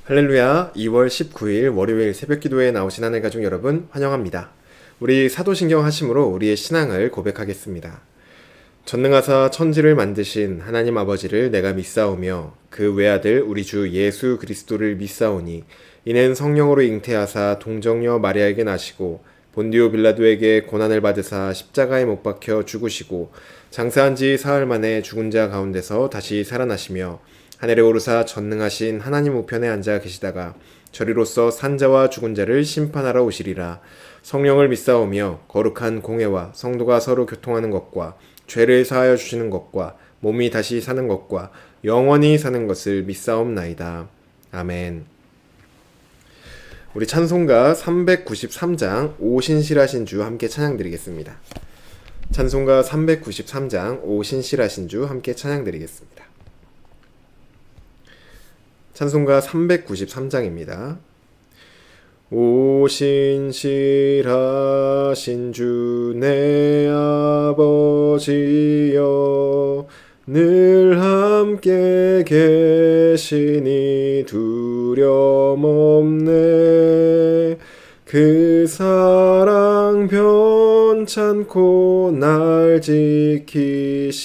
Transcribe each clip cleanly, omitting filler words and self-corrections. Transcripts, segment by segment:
할렐루야, 2월 19일 월요일 새벽기도에 나오신 하늘 가족 여러분 환영합니다. 우리 사도신경 하심으로 우리의 신앙을 고백하겠습니다. 전능하사 천지를 만드신 하나님 아버지를 내가 믿사오며 그 외아들 우리 주 예수 그리스도를 믿사오니 이는 성령으로 잉태하사 동정녀 마리아에게 나시고 본디오 빌라도에게 고난을 받으사 십자가에 못 박혀 죽으시고 장사한 지 사흘 만에 죽은 자 가운데서 다시 살아나시며 하늘에 오르사 전능하신 하나님 우편에 앉아 계시다가 저리로서 산자와 죽은 자를 심판하러 오시리라. 성령을 믿사오며 거룩한 공회와 성도가 서로 교통하는 것과 죄를 사하여 주시는 것과 몸이 다시 사는 것과 영원히 사는 것을 믿사옵나이다. 아멘. 우리 찬송가 393장 오신실하신 주 함께 찬양드리겠습니다. 찬송가 393장 오신실하신 주 함께 찬양드리겠습니다. 찬송가 393장입니다. 오신실하신 주 내 아버지여 늘 함께 계시니 두려움 없네. 그 사랑 변찮고 날 지키시며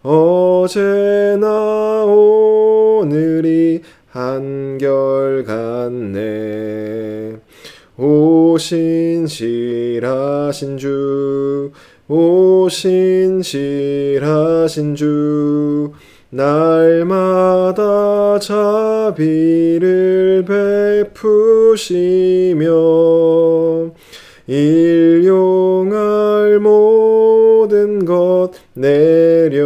어제나 오늘이 한결같네. 오신실하신 주 오신실하신 주 날마다 자비를 베푸시며 일용할 모든 것 내려주시니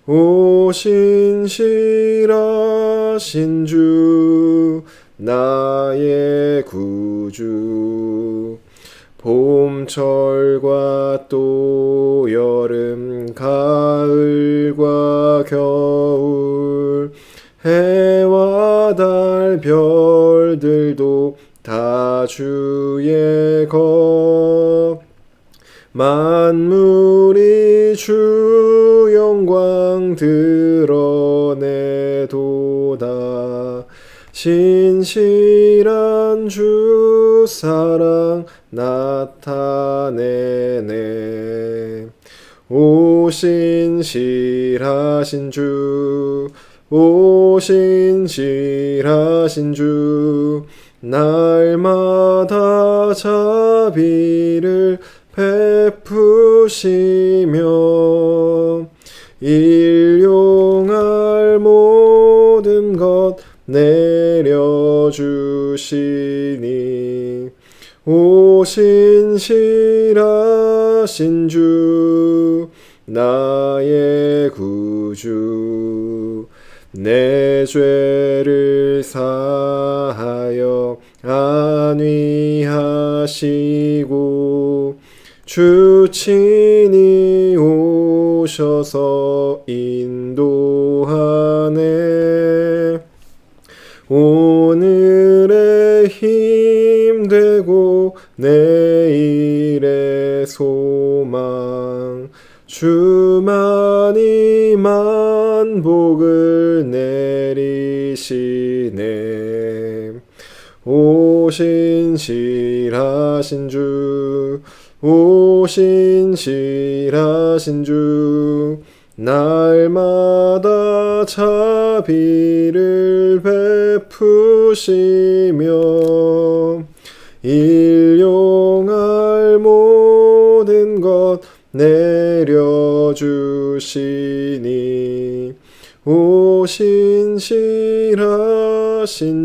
오신실하신 주 나의 구주. 봄철과 또 여름 가을과 겨울 해와 달 별들도 다 주의 것. 만물이 주 영광 드러내도다. 신실한 주 사랑 나타내네. 오신실하신 주 오신실하신 주 날마다 자비를 베푸시며 일용할 모든 것 내려주시니 오신실하신 주 나의 구주. 내 죄를 사하여 안위하시고 주 친히 오셔서 인도하네. 오늘의 힘 되고 내일의 소망 주만이 만복을 내리시네. 오신실하신 주 오신실하신 주 날마다 자비를 베푸시며 일용할 모든 것 내려주시니 오신실하신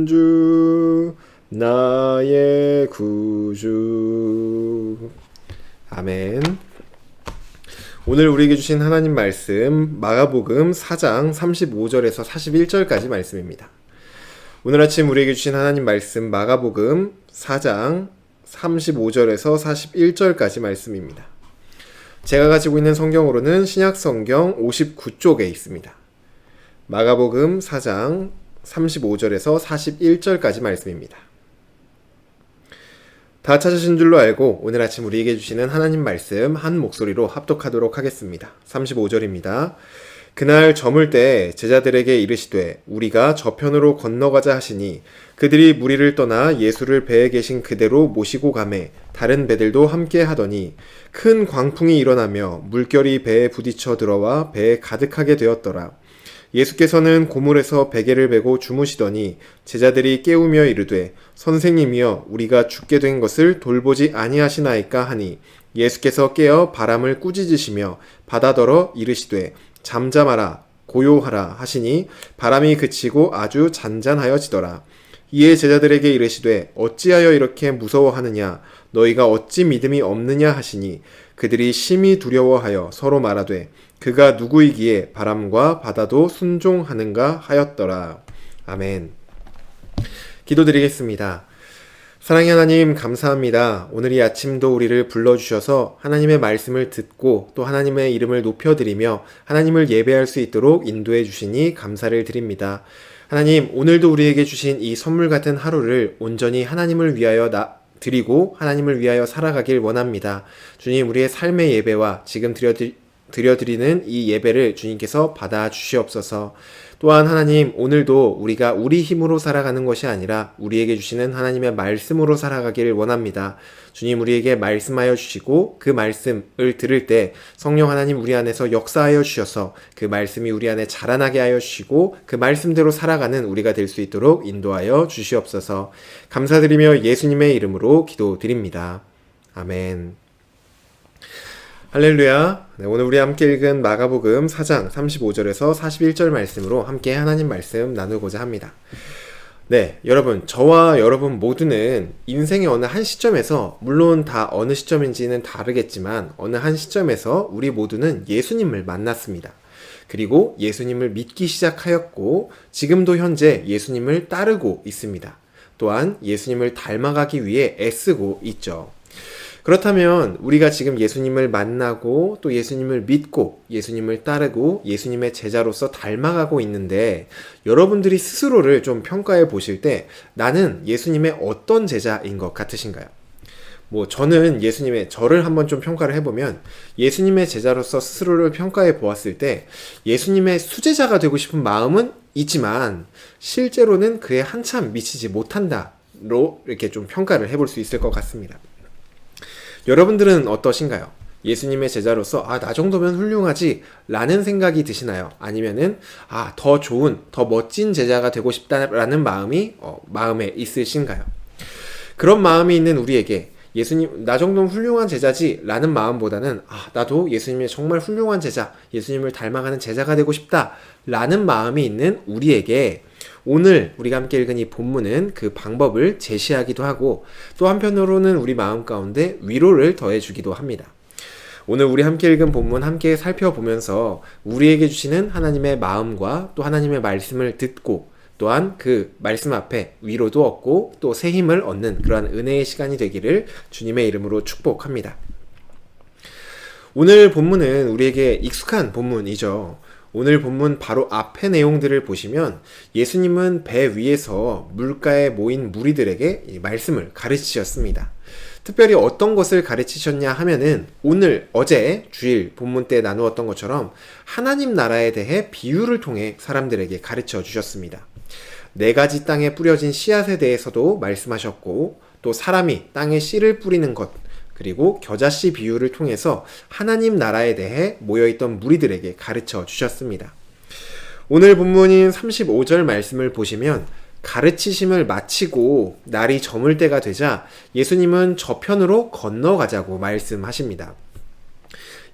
주 나의 구주. 아멘. 오늘 우리에게 주신 하나님 말씀 마가복음 4장 35절에서 41절까지 말씀입니다. 오늘 아침 우리에게 주신 하나님 말씀 마가복음 4장 35절에서 41절까지 말씀입니다. 제가 가지고 있는 성경으로는 신약성경 59쪽에 있습니다. 마가복음 4장 35절에서 41절까지 말씀입니다. 다 찾으신 줄로 알고 오늘 아침 우리에게 주시는 하나님 말씀 한 목소리로 합독하도록 하겠습니다. 35절입니다. 그날 저물 때 제자들에게 이르시되 우리가 저편으로 건너가자 하시니 그들이 무리를 떠나 예수를 배에 계신 그대로 모시고 가매 다른 배들도 함께 하더니 큰 광풍이 일어나며 물결이 배에 부딪혀 들어와 배에 가득하게 되었더라. 예수께서는 고물에서 베개를 베고 주무시더니 제자들이 깨우며 이르되 선생님이여 우리가 죽게 된 것을 돌보지 아니하시나이까 하니 예수께서 깨어 바람을 꾸짖으시며 바다더러 이르시되 잠잠하라 고요하라 하시니 바람이 그치고 아주 잔잔하여지더라. 이에 제자들에게 이르시되 어찌하여 이렇게 무서워하느냐 너희가 어찌 믿음이 없느냐 하시니 그들이 심히 두려워하여 서로 말하되 그가 누구이기에 바람과 바다도 순종하는가 하였더라. 아멘. 기도드리겠습니다. 사랑의 하나님 감사합니다. 오늘 이 아침도 우리를 불러주셔서 하나님의 말씀을 듣고 또 하나님의 이름을 높여드리며 하나님을 예배할 수 있도록 인도해 주시니 감사를 드립니다. 하나님, 오늘도 우리에게 주신 이 선물 같은 하루를 온전히 하나님을 위하여 드리고 하나님을 위하여 살아가길 원합니다. 주님, 우리의 삶의 예배와 지금 드려드리는 이 예배를 주님께서 받아주시옵소서. 또한 하나님, 오늘도 우리가 우리 힘으로 살아가는 것이 아니라 우리에게 주시는 하나님의 말씀으로 살아가기를 원합니다. 주님, 우리에게 말씀하여 주시고 그 말씀을 들을 때 성령 하나님 우리 안에서 역사하여 주셔서 그 말씀이 우리 안에 자라나게 하여 주시고 그 말씀대로 살아가는 우리가 될 수 있도록 인도하여 주시옵소서. 감사드리며 예수님의 이름으로 기도드립니다. 아멘. 할렐루야. 네, 오늘 우리 함께 읽은 마가복음 4장 35절에서 41절 말씀으로 함께 하나님 말씀 나누고자 합니다. 네, 여러분, 저와 여러분 모두는 인생의 어느 한 시점에서, 물론 다 어느 시점인지는 다르겠지만 어느 한 시점에서 우리 모두는 예수님을 만났습니다. 그리고 예수님을 믿기 시작하였고 지금도 현재 예수님을 따르고 있습니다. 또한 예수님을 닮아가기 위해 애쓰고 있죠. 그렇다면 우리가 지금 예수님을 만나고 또 예수님을 믿고 예수님을 따르고 예수님의 제자로서 닮아가고 있는데 여러분들이 스스로를 좀 평가해 보실 때 나는 예수님의 어떤 제자인 것 같으신가요? 저는 저를 한번 좀 평가를 해보면 예수님의 제자로서 스스로를 평가해 보았을 때 예수님의 수제자가 되고 싶은 마음은 있지만 실제로는 그에 한참 미치지 못한다로 이렇게 좀 평가를 해볼 수 있을 것 같습니다. 여러분들은 어떠신가요? 예수님의 제자로서 나 정도면 훌륭하지 라는 생각이 드시나요? 아니면은 더 좋은, 더 멋진 제자가 되고 싶다라는 마음이 마음에 있으신가요? 그런 마음이 있는 우리에게 예수님, 나 정도면 훌륭한 제자지 라는 마음보다는 나도 예수님의 정말 훌륭한 제자, 예수님을 닮아가는 제자가 되고 싶다 라는 마음이 있는 우리에게 오늘 우리가 함께 읽은 이 본문은 그 방법을 제시하기도 하고 또 한편으로는 우리 마음 가운데 위로를 더해주기도 합니다. 오늘 우리 함께 읽은 본문 함께 살펴보면서 우리에게 주시는 하나님의 마음과 또 하나님의 말씀을 듣고 또한 그 말씀 앞에 위로도 얻고 또 새 힘을 얻는 그러한 은혜의 시간이 되기를 주님의 이름으로 축복합니다. 오늘 본문은 우리에게 익숙한 본문이죠. 오늘 본문 바로 앞의 내용들을 보시면 예수님은 배 위에서 물가에 모인 무리들에게 말씀을 가르치셨습니다. 특별히 어떤 것을 가르치셨냐 하면은 어제 주일 본문 때 나누었던 것처럼 하나님 나라에 대해 비유를 통해 사람들에게 가르쳐 주셨습니다. 4가지 땅에 뿌려진 씨앗에 대해서도 말씀하셨고 또 사람이 땅에 씨를 뿌리는 것 그리고 겨자씨 비유를 통해서 하나님 나라에 대해 모여있던 무리들에게 가르쳐 주셨습니다. 오늘 본문인 35절 말씀을 보시면 가르치심을 마치고 날이 저물 때가 되자 예수님은 저편으로 건너가자고 말씀하십니다.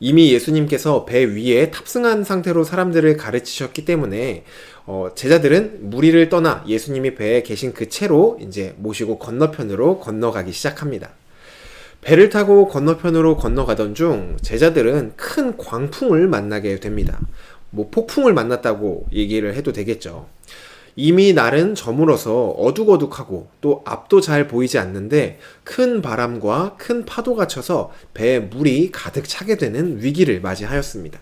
이미 예수님께서 배 위에 탑승한 상태로 사람들을 가르치셨기 때문에 제자들은 무리를 떠나 예수님이 배에 계신 그 채로 이제 모시고 건너편으로 건너가기 시작합니다. 배를 타고 건너편으로 건너가던 중 제자들은 큰 광풍을 만나게 됩니다. 폭풍을 만났다고 얘기를 해도 되겠죠. 이미 날은 저물어서 어둑어둑하고 또 앞도 잘 보이지 않는데 큰 바람과 큰 파도가 쳐서 배에 물이 가득 차게 되는 위기를 맞이하였습니다.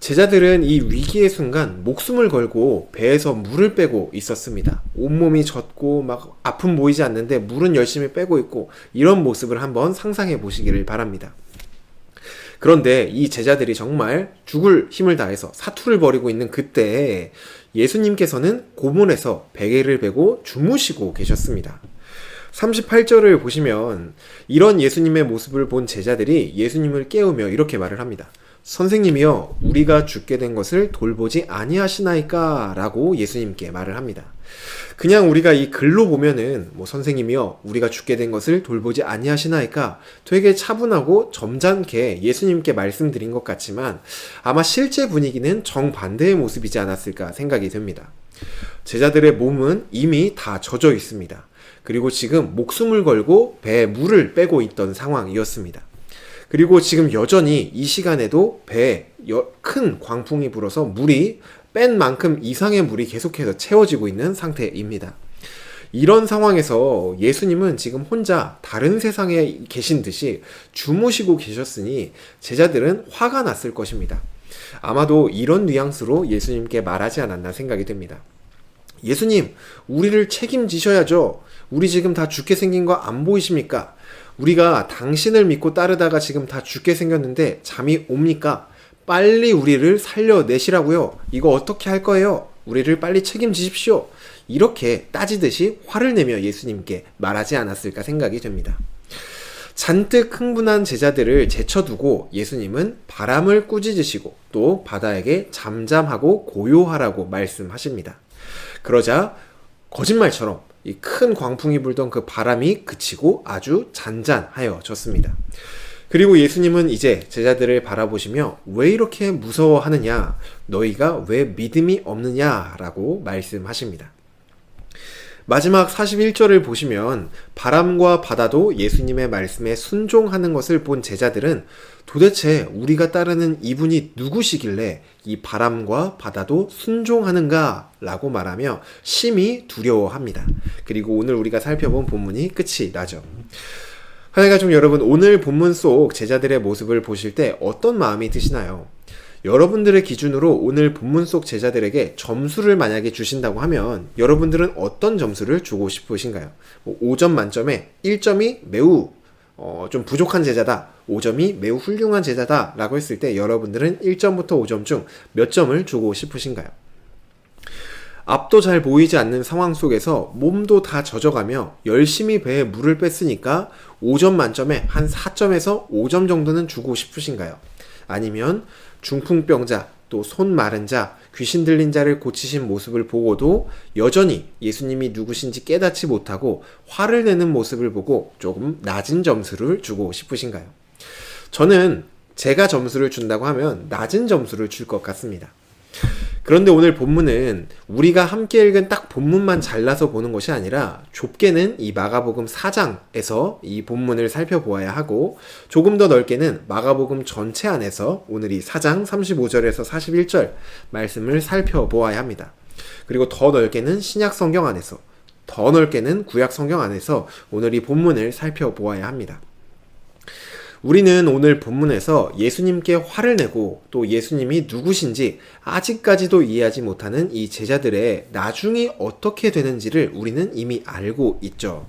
제자들은 이 위기의 순간 목숨을 걸고 배에서 물을 빼고 있었습니다. 온몸이 젖고 막 아픔 보이지 않는데 물은 열심히 빼고 있고 이런 모습을 한번 상상해 보시기를 바랍니다. 그런데 이 제자들이 정말 죽을 힘을 다해서 사투를 벌이고 있는 그때 예수님께서는 고문에서 베개를 베고 주무시고 계셨습니다. 38절을 보시면 이런 예수님의 모습을 본 제자들이 예수님을 깨우며 이렇게 말을 합니다. 선생님이여, 우리가 죽게 된 것을 돌보지 아니하시나이까? 라고 예수님께 말을 합니다. 그냥 우리가 이 글로 보면은 선생님이여, 우리가 죽게 된 것을 돌보지 아니하시나이까? 되게 차분하고 점잖게 예수님께 말씀드린 것 같지만 아마 실제 분위기는 정반대의 모습이지 않았을까 생각이 됩니다. 제자들의 몸은 이미 다 젖어 있습니다. 그리고 지금 목숨을 걸고 배에 물을 빼고 있던 상황이었습니다. 그리고 지금 여전히 이 시간에도 배에 큰 광풍이 불어서 물이 뺀 만큼 이상의 물이 계속해서 채워지고 있는 상태입니다. 이런 상황에서 예수님은 지금 혼자 다른 세상에 계신 듯이 주무시고 계셨으니 제자들은 화가 났을 것입니다. 아마도 이런 뉘앙스로 예수님께 말하지 않았나 생각이 됩니다. 예수님, 우리를 책임지셔야죠. 우리 지금 다 죽게 생긴 거 안 보이십니까? 우리가 당신을 믿고 따르다가 지금 다 죽게 생겼는데 잠이 옵니까? 빨리 우리를 살려내시라고요. 이거 어떻게 할 거예요? 우리를 빨리 책임지십시오. 이렇게 따지듯이 화를 내며 예수님께 말하지 않았을까 생각이 됩니다. 잔뜩 흥분한 제자들을 제쳐두고 예수님은 바람을 꾸짖으시고 또 바다에게 잠잠하고 고요하라고 말씀하십니다. 그러자 거짓말처럼 이 큰 광풍이 불던 그 바람이 그치고 아주 잔잔하여졌습니다. 그리고 예수님은 이제 제자들을 바라보시며 왜 이렇게 무서워하느냐? 너희가 왜 믿음이 없느냐라고 말씀하십니다. 마지막 41절을 보시면 바람과 바다도 예수님의 말씀에 순종하는 것을 본 제자들은 도대체 우리가 따르는 이분이 누구시길래 이 바람과 바다도 순종하는가? 라고 말하며 심히 두려워합니다. 그리고 오늘 우리가 살펴본 본문이 끝이 나죠. 하나님 가족 여러분, 오늘 본문 속 제자들의 모습을 보실 때 어떤 마음이 드시나요? 여러분들의 기준으로 오늘 본문 속 제자들에게 점수를 만약에 주신다고 하면 여러분들은 어떤 점수를 주고 싶으신가요? 5점 만점에 1점이 매우 좀 부족한 제자다, 5점이 매우 훌륭한 제자다 라고 했을 때 여러분들은 1점부터 5점 중 몇 점을 주고 싶으신가요? 앞도 잘 보이지 않는 상황 속에서 몸도 다 젖어가며 열심히 배에 물을 뺐으니까 5점 만점에 한 4점에서 5점 정도는 주고 싶으신가요? 아니면 중풍병자, 또 손 마른 자, 귀신 들린 자를 고치신 모습을 보고도 여전히 예수님이 누구신지 깨닫지 못하고 화를 내는 모습을 보고 조금 낮은 점수를 주고 싶으신가요? 저는 제가 점수를 준다고 하면 낮은 점수를 줄 것 같습니다. 그런데 오늘 본문은 우리가 함께 읽은 딱 본문만 잘라서 보는 것이 아니라 좁게는 이 마가복음 4장에서 이 본문을 살펴보아야 하고 조금 더 넓게는 마가복음 전체 안에서 오늘 이 4장 35절에서 41절 말씀을 살펴보아야 합니다. 그리고 더 넓게는 신약 성경 안에서, 더 넓게는 구약 성경 안에서 오늘 이 본문을 살펴보아야 합니다. 우리는 오늘 본문에서 예수님께 화를 내고 또 예수님이 누구신지 아직까지도 이해하지 못하는 이 제자들의 나중이 어떻게 되는지를 우리는 이미 알고 있죠.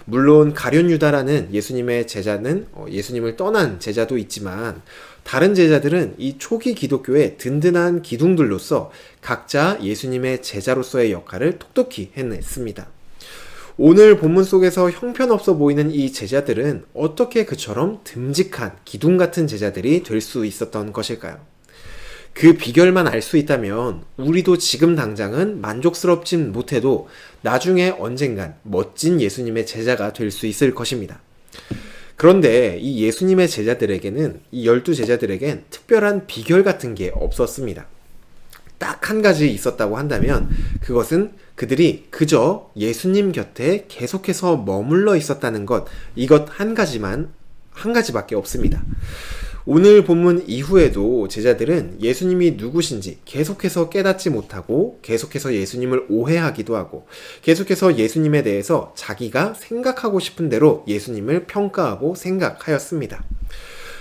물론 가룟 유다라는 예수님의 제자는 예수님을 떠난 제자도 있지만 다른 제자들은 이 초기 기독교의 든든한 기둥들로서 각자 예수님의 제자로서의 역할을 톡톡히 해냈습니다. 오늘 본문 속에서 형편없어 보이는 이 제자들은 어떻게 그처럼 듬직한 기둥 같은 제자들이 될 수 있었던 것일까요? 그 비결만 알 수 있다면 우리도 지금 당장은 만족스럽진 못해도 나중에 언젠간 멋진 예수님의 제자가 될 수 있을 것입니다. 그런데 이 예수님의 제자들에게는, 이 12제자들에겐 특별한 비결 같은 게 없었습니다. 딱 한 가지 있었다고 한다면 그것은 그들이 그저 예수님 곁에 계속해서 머물러 있었다는 것, 이것 한 가지밖에 없습니다. 오늘 본문 이후에도 제자들은 예수님이 누구신지 계속해서 깨닫지 못하고 계속해서 예수님을 오해하기도 하고 계속해서 예수님에 대해서 자기가 생각하고 싶은 대로 예수님을 평가하고 생각하였습니다.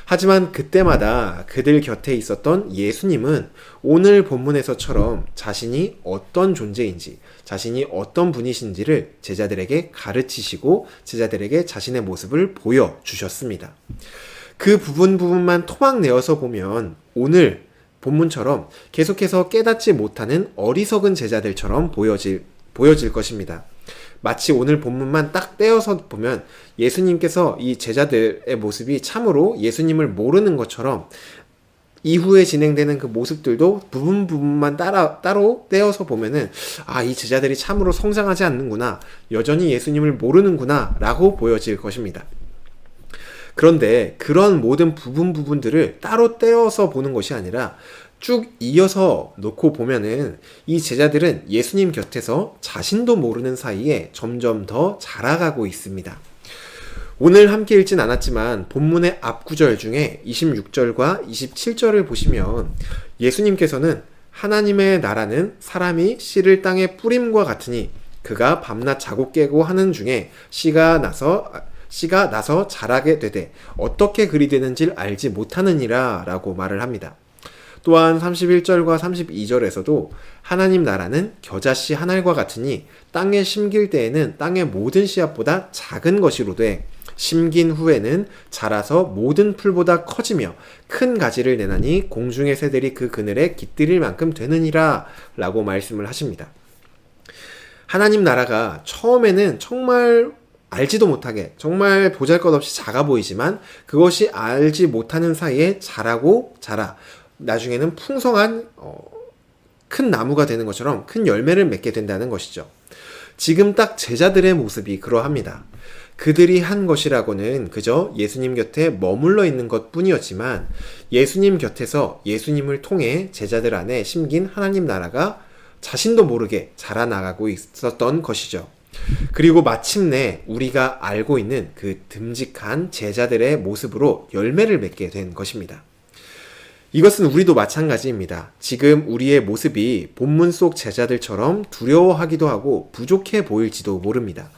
하지만 그때마다 그들 곁에 있었던 예수님은 오늘 본문에서처럼 자신이 어떤 존재인지, 자신이 어떤 분이신지를 제자들에게 가르치시고 제자들에게 자신의 모습을 보여주셨습니다. 그 부분만 토막내어서 보면 오늘 본문처럼 계속해서 깨닫지 못하는 어리석은 제자들처럼 보여질 것입니다. 마치 오늘 본문만 딱 떼어서 보면 예수님께서 이 제자들의 모습이 참으로 예수님을 모르는 것처럼 이후에 진행되는 그 모습들도 부분만 따로 떼어서 보면은 이 제자들이 참으로 성장하지 않는구나, 여전히 예수님을 모르는구나 라고 보여질 것입니다. 그런데 그런 모든 부분들을 따로 떼어서 보는 것이 아니라 쭉 이어서 놓고 보면은 이 제자들은 예수님 곁에서 자신도 모르는 사이에 점점 더 자라가고 있습니다. 오늘 함께 읽진 않았지만 본문의 앞구절 중에 26절과 27절을 보시면 예수님께서는 하나님의 나라는 사람이 씨를 땅에 뿌림과 같으니 그가 밤낮 자고 깨고 하는 중에 씨가 나서 자라게 되되 어떻게 그리 되는지를 알지 못하느니라 라고 말을 합니다. 또한 31절과 32절에서도 하나님 나라는 겨자씨 한 알과 같으니 땅에 심길 때에는 땅의 모든 씨앗보다 작은 것이로되 심긴 후에는 자라서 모든 풀보다 커지며 큰 가지를 내나니 공중의 새들이 그 그늘에 깃들일 만큼 되느니라 라고 말씀을 하십니다. 하나님 나라가 처음에는 정말 알지도 못하게 정말 보잘것없이 작아 보이지만 그것이 알지 못하는 사이에 자라 나중에는 풍성한 큰 나무가 되는 것처럼 큰 열매를 맺게 된다는 것이죠. 지금 딱 제자들의 모습이 그러합니다. 그들이 한 것이라고는 그저 예수님 곁에 머물러 있는 것 뿐이었지만 예수님 곁에서 예수님을 통해 제자들 안에 심긴 하나님 나라가 자신도 모르게 자라나가고 있었던 것이죠. 그리고 마침내 우리가 알고 있는 그 듬직한 제자들의 모습으로 열매를 맺게 된 것입니다. 이것은 우리도 마찬가지입니다. 지금 우리의 모습이 본문 속 제자들처럼 두려워하기도 하고 부족해 보일지도 모릅니다.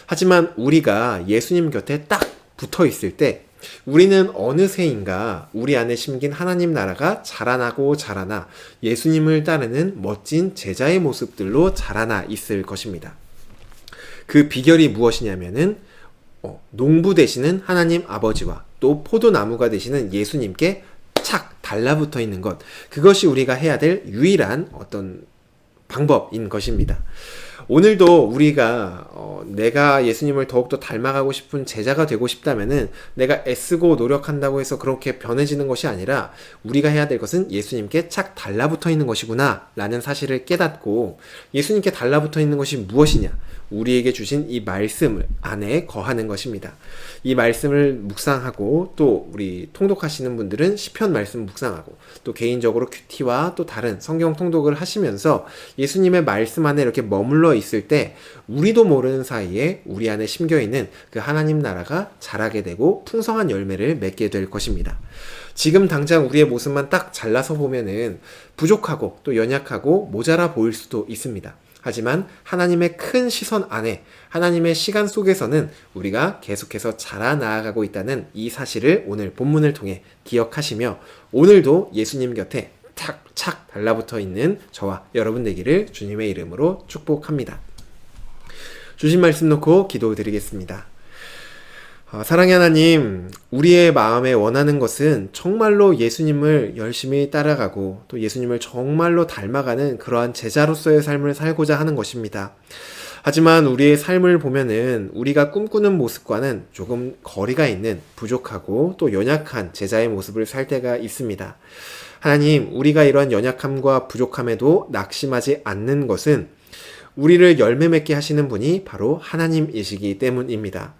하지만 우리가 예수님 곁에 딱 붙어 있을 때 우리는 어느새인가 우리 안에 심긴 하나님 나라가 자라나 예수님을 따르는 멋진 제자의 모습들로 자라나 있을 것입니다. 그 비결이 무엇이냐면은 농부 되시는 하나님 아버지와 또 포도나무가 되시는 예수님께 착 달라붙어 있는 것, 그것이 우리가 해야 될 유일한 어떤 방법인 것입니다. 오늘도 우리가 내가 예수님을 더욱더 닮아가고 싶은 제자가 되고 싶다면은 내가 애쓰고 노력한다고 해서 그렇게 변해지는 것이 아니라 우리가 해야 될 것은 예수님께 착 달라붙어 있는 것이구나 라는 사실을 깨닫고 예수님께 달라붙어 있는 것이 무엇이냐, 우리에게 주신 이 말씀을 안에 거하는 것입니다. 이 말씀을 묵상하고 또 우리 통독하시는 분들은 시편 말씀 묵상하고 또 개인적으로 큐티와 또 다른 성경 통독을 하시면서 예수님의 말씀 안에 이렇게 머물러 있을 때 우리도 모르는 사이에 우리 안에 심겨있는 그 하나님 나라가 자라게 되고 풍성한 열매를 맺게 될 것입니다. 지금 당장 우리의 모습만 딱 잘라서 보면은 부족하고 또 연약하고 모자라 보일 수도 있습니다. 하지만 하나님의 큰 시선 안에 하나님의 시간 속에서는 우리가 계속해서 자라나가고 있다는 이 사실을 오늘 본문을 통해 기억하시며 오늘도 예수님 곁에 착착 달라붙어 있는 저와 여러분 되기를 주님의 이름으로 축복합니다. 주신 말씀 놓고 기도드리겠습니다. 사랑의 하나님, 우리의 마음에 원하는 것은 정말로 예수님을 열심히 따라가고 또 예수님을 정말로 닮아가는 그러한 제자로서의 삶을 살고자 하는 것입니다. 하지만 우리의 삶을 보면은 우리가 꿈꾸는 모습과는 조금 거리가 있는 부족하고 또 연약한 제자의 모습을 살 때가 있습니다. 하나님, 우리가 이러한 연약함과 부족함에도 낙심하지 않는 것은 우리를 열매 맺게 하시는 분이 바로 하나님이시기 때문입니다.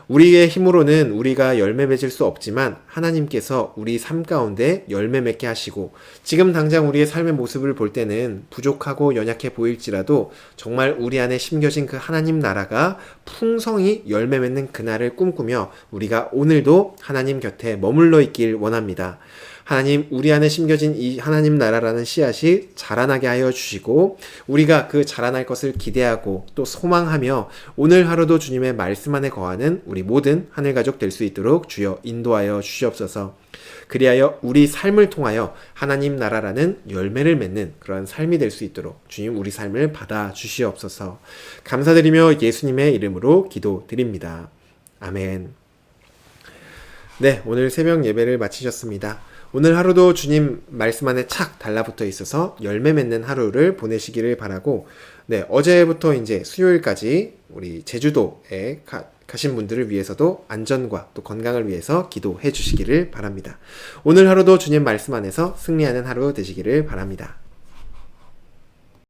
우리의 힘으로는 우리가 열매 맺을 수 없지만 하나님께서 우리 삶 가운데 열매 맺게 하시고 지금 당장 우리의 삶의 모습을 볼 때는 부족하고 연약해 보일지라도 정말 우리 안에 심겨진 그 하나님 나라가 풍성히 열매 맺는 그날을 꿈꾸며 우리가 오늘도 하나님 곁에 머물러 있길 원합니다. 하나님, 우리 안에 심겨진 이 하나님 나라라는 씨앗이 자라나게 하여 주시고 우리가 그 자라날 것을 기대하고 또 소망하며 오늘 하루도 주님의 말씀 안에 거하는 우리 모든 하늘가족 될 수 있도록 주여 인도하여 주시옵소서. 그리하여 우리 삶을 통하여 하나님 나라라는 열매를 맺는 그런 삶이 될 수 있도록 주님 우리 삶을 받아 주시옵소서. 감사드리며 예수님의 이름으로 기도드립니다. 아멘. 네, 오늘 새벽 예배를 마치셨습니다. 오늘 하루도 주님 말씀 안에 착 달라붙어 있어서 열매 맺는 하루를 보내시기를 바라고, 네, 어제부터 이제 수요일까지 우리 제주도에 가신 분들을 위해서도 안전과 또 건강을 위해서 기도해 주시기를 바랍니다. 오늘 하루도 주님 말씀 안에서 승리하는 하루 되시기를 바랍니다.